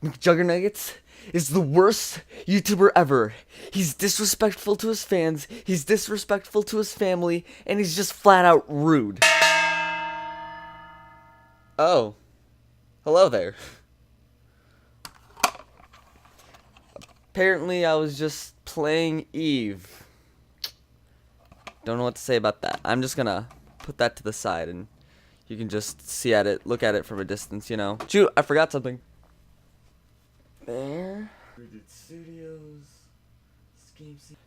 McJuggernuggets is the worst YouTuber ever. He's disrespectful to his fans, he's disrespectful to his family, and he's just flat out rude. Oh. Hello there. Apparently I was just playing Eve. Don't know what to say about that. I'm just gonna put that to the side and you can just see at it, look at it from a distance, you know. Shoot, I forgot something. There. Studios.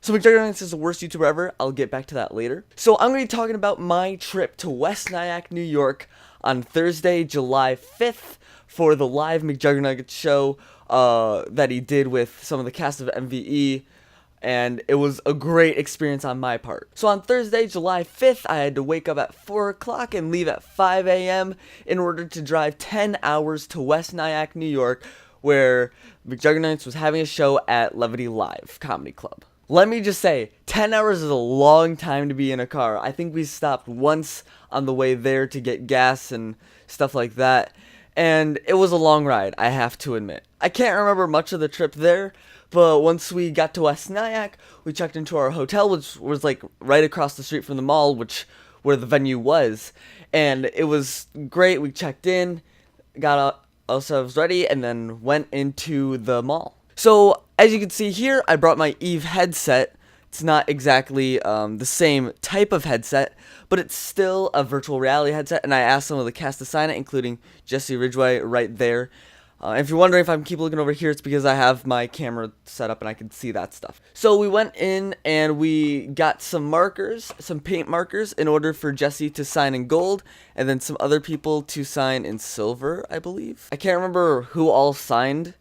So McJuggernuggets is the worst YouTuber ever. I'll get back to that later. So I'm going to be talking about my trip to West Nyack, New York on Thursday, July 5th for the live McJuggernuggets show that he did with some of the cast of MVE. And it was a great experience on my part. So on Thursday, July 5th, I had to wake up at 4 o'clock and leave at 5 a.m. in order to drive 10 hours to West Nyack, New York, where McJuggernuggets was having a show at Levity Live Comedy Club. Let me just say, 10 hours is a long time to be in a car. I think we stopped once on the way there to get gas and stuff like that, and it was a long ride, I have to admit. I can't remember much of the trip there, but once we got to West Nyack, we checked into our hotel, which was like right across the street from the mall, where the venue was, and it was great. We checked in, got ourselves ready, and then went into the mall. So as you can see here, I brought my Eve headset. It's not exactly the same type of headset, but it's still a virtual reality headset, and I asked some of the cast to sign it, including Jesse Ridgway right there. If you're wondering if I keep looking over here, it's because I have my camera set up and I can see that stuff. So we went in and we got some markers, some paint markers, in order for Jesse to sign in gold, and then some other people to sign in silver, I believe. I can't remember who all signed.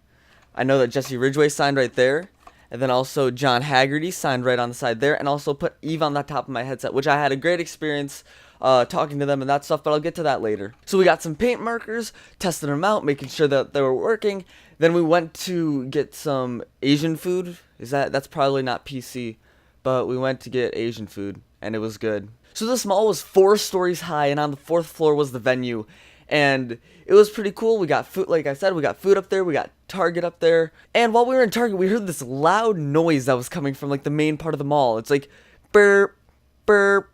I know that Jesse Ridgway signed right there, and then also John Haggerty signed right on the side there, and also put Eve on the top of my headset, which I had a great experience talking to them and that stuff, but I'll get to that later. So we got some paint markers, tested them out, making sure that they were working. Then we went to get some Asian food. That's probably not PC, but we went to get Asian food, and it was good. So this mall was 4 stories high, and on the 4th floor was the venue, and it was pretty cool. We got food, like I said, we got food up there, we got Target up there, and while we were in Target, we heard this loud noise that was coming from like the main part of the mall. It's like burp, burp,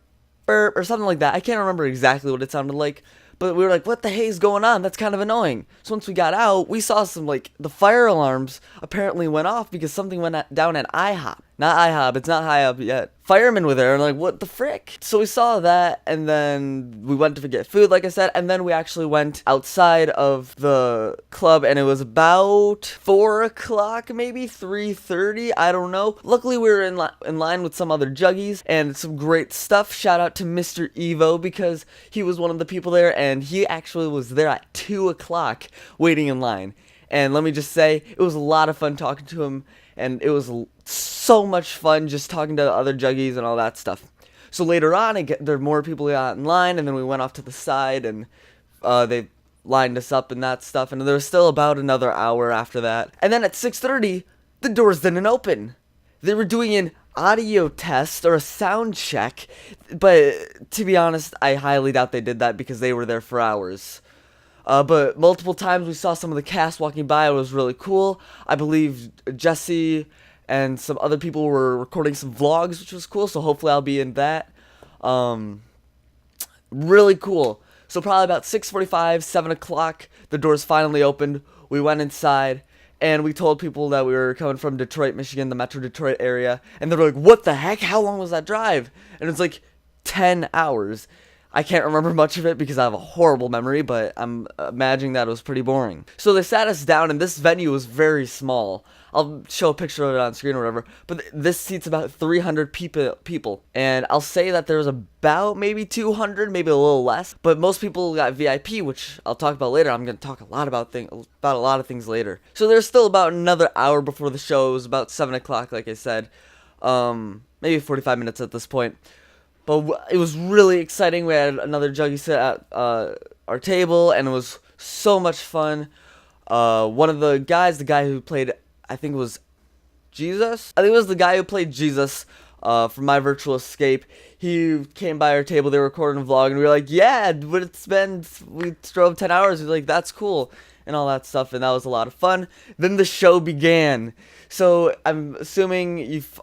burp, or something like that. I can't remember exactly what it sounded like, but we were like, what the hey is going on? That's kind of annoying. So once we got out, we saw some, like, the fire alarms apparently went off because something went down at IHOP. Not IHOP, it's not high up yet. Firemen were there, and like, what the frick? So we saw that, and then we went to get food, like I said, and then we actually went outside of the club, and it was about 4 o'clock, maybe 3:30, I don't know. Luckily, we were in line with some other juggies, and some great stuff. Shout out to Mr. Evo, because he was one of the people there, and he actually was there at 2 o'clock waiting in line. And let me just say, it was a lot of fun talking to him, and it was so much fun just talking to other juggies and all that stuff. So later on, there were more people got in line, and then we went off to the side, and they lined us up and that stuff, and there was still about another hour after that. And then at 6:30, the doors didn't open. They were doing an audio test or a sound check, but to be honest, I highly doubt they did that because they were there for hours. But multiple times we saw some of the cast walking by. It was really cool. I believe Jesse and some other people were recording some vlogs, which was cool, so hopefully I'll be in that. Really cool. So probably about 6:45, 7 o'clock, the doors finally opened. We went inside, and we told people that we were coming from Detroit, Michigan, the Metro Detroit area, and they were like, what the heck? How long was that drive? And it's like 10 hours. I can't remember much of it because I have a horrible memory, but I'm imagining that it was pretty boring. So they sat us down, and this venue was very small. I'll show a picture of it on screen or whatever, but this seats about 300 people. And I'll say that there was about maybe 200, maybe a little less, but most people got VIP, which I'll talk about later. I'm going to talk a lot about a lot of things later. So there's still about another hour before the show. It was about 7 o'clock, like I said. Maybe 45 minutes at this point. But it was really exciting. We had another juggie sit at our table, and it was so much fun. One of the guys, the guy who played, I think it was Jesus? I think it was the guy who played Jesus from My Virtual Escape. He came by our table, they were recording a vlog, and we were like, yeah, but we drove 10 hours. He was like, that's cool. and all that stuff, and that was a lot of fun. Then the show began. So I'm assuming you've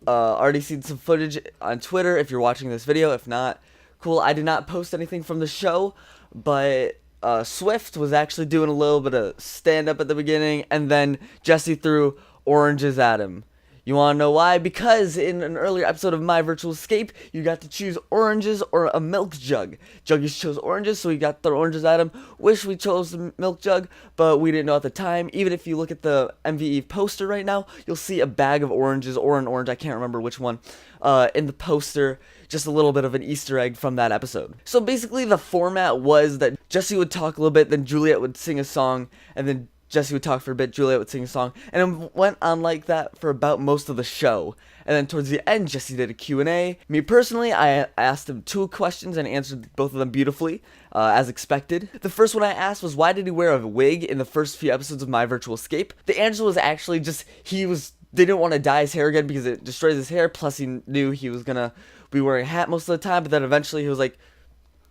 already seen some footage on Twitter if you're watching this video. If not, cool. I did not post anything from the show, but Swift was actually doing a little bit of stand-up at the beginning, and then Jesse threw oranges at him. You want to know why? Because in an earlier episode of My Virtual Escape, you got to choose oranges or a milk jug. Juggies chose oranges, so we got to throw oranges at him. Wish we chose the milk jug, but we didn't know at the time. Even if you look at the MVE poster right now, you'll see a bag of oranges or an orange, I can't remember which one, in the poster. Just a little bit of an Easter egg from that episode. So basically the format was that Jesse would talk a little bit, then Juliet would sing a song, and then Jesse would talk for a bit, Juliet would sing a song, and it went on like that for about most of the show. And then towards the end, Jesse did a Q&A. Me personally, I asked him 2 questions and answered both of them beautifully, as expected. The first one I asked was, why did he wear a wig in the first few episodes of My Virtual Escape? The answer was actually just, they didn't want to dye his hair again because it destroys his hair, plus he knew he was gonna be wearing a hat most of the time, but then eventually he was like,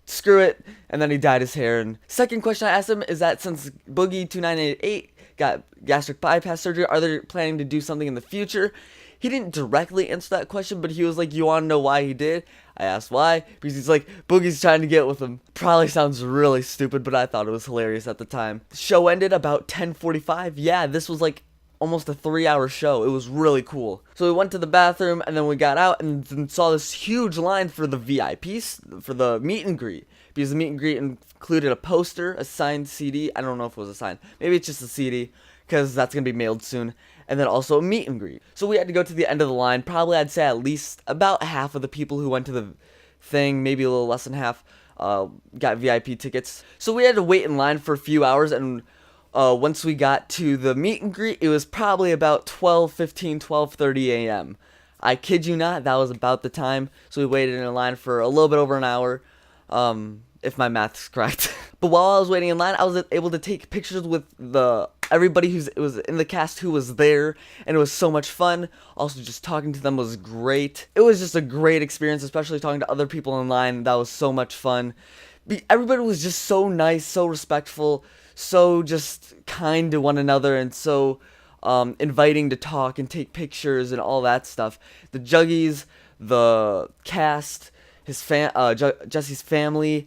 screw it, and then he dyed his hair. And second question I asked him is that since Boogie2988 got gastric bypass surgery, are they planning to do something in the future? He didn't directly answer that question, but he was like, you want to know why he did? I asked why, because he's like, Boogie's trying to get with him. Probably sounds really stupid, but I thought it was hilarious at the time. The show ended about 10:45. Yeah, this was like almost a 3-hour show. It was really cool. So we went to the bathroom, and then we got out and then saw this huge line for the VIPs, for the meet and greet, because the meet and greet included a poster, a signed CD. I don't know if it was a sign. Maybe it's just a CD, because that's going to be mailed soon. And then also a meet and greet. So we had to go to the end of the line. Probably, I'd say at least about half of the people who went to the thing, maybe a little less than half, got VIP tickets. So we had to wait in line for a few hours, and once we got to the meet and greet, it was probably about 12:30 a.m. I kid you not, that was about the time. So we waited in line for a little bit over an hour, if my math's correct. But while I was waiting in line, I was able to take pictures with everybody was in the cast who was there, and it was so much fun. Also, just talking to them was great. It was just a great experience, especially talking to other people in line. That was so much fun. Everybody was just so nice, so respectful, so just kind to one another, and so inviting to talk and take pictures and all that stuff. The Juggies, the cast, Jesse's family,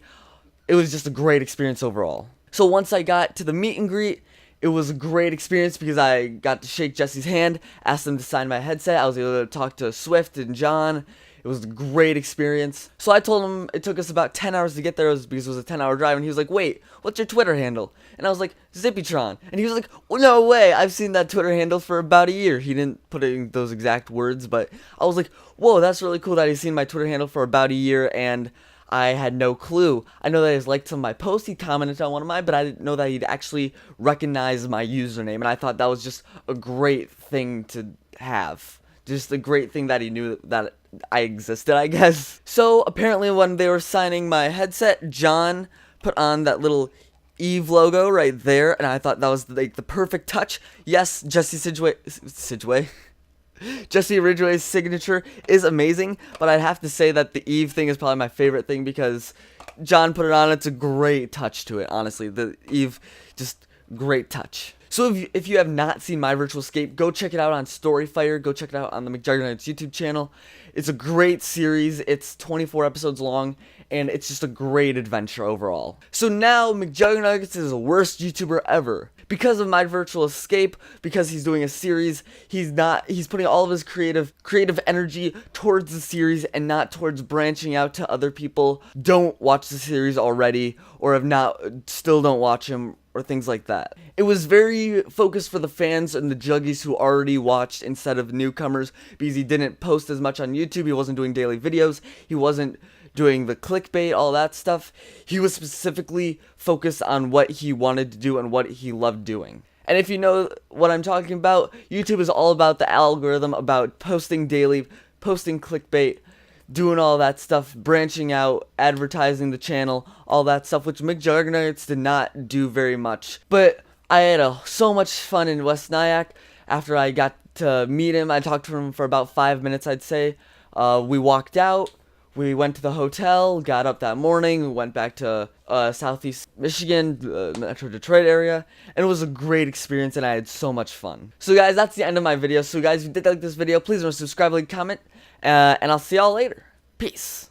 it was just a great experience overall. So once I got to the meet and greet, it was a great experience because I got to shake Jesse's hand, asked him to sign my headset. I was able to talk to Swift and John. It was a great experience. So I told him it took us about 10 hours to get there because it was a 10-hour drive. And he was like, wait, what's your Twitter handle? And I was like, Zippytron. And he was like, well, no way. I've seen that Twitter handle for about a year. He didn't put in those exact words, but I was like, whoa, that's really cool that he's seen my Twitter handle for about a year. And I had no clue. I know that he's liked some of my posts. He commented on one of mine, but I didn't know that he'd actually recognize my username. And I thought that was just a great thing to have. Just a great thing that he knew that I existed, I guess. So apparently when they were signing my headset, John put on that little Eve logo right there, and I thought that was like the perfect touch. Yes, Jesse Ridgway's signature is amazing, but I'd have to say that the Eve thing is probably my favorite thing because John put it on. It's a great touch to it, honestly. The Eve, just great touch. So if you have not seen My Virtual Escape, go check it out on Storyfire. Go check it out on the McJuggernuggets YouTube channel. It's a great series. It's 24 episodes long, and it's just a great adventure overall. So now McJuggernuggets is the worst YouTuber ever. Because of My Virtual Escape, because he's doing a series, he's putting all of his creative energy towards the series and not towards branching out to other people. Don't watch the series already, or if not, still don't watch him, or things like that. It was very focused for the fans and the Juggies who already watched instead of newcomers, because he didn't post as much on YouTube, he wasn't doing daily videos, he wasn't doing the clickbait, all that stuff. He was specifically focused on what he wanted to do and what he loved doing. And if you know what I'm talking about, YouTube is all about the algorithm, about posting daily, posting clickbait, doing all that stuff, branching out, advertising the channel, all that stuff, which McJuggernuggets did not do very much. But I had so much fun in West Nyack after I got to meet him. I talked to him for about 5 minutes, I'd say. We walked out, We went to the hotel, got up that morning, we went back to Southeast Michigan, Metro Detroit area, and it was a great experience, and I had so much fun. So guys, that's the end of my video. So guys, if you did like this video, please remember to subscribe, like, comment, and I'll see y'all later. Peace.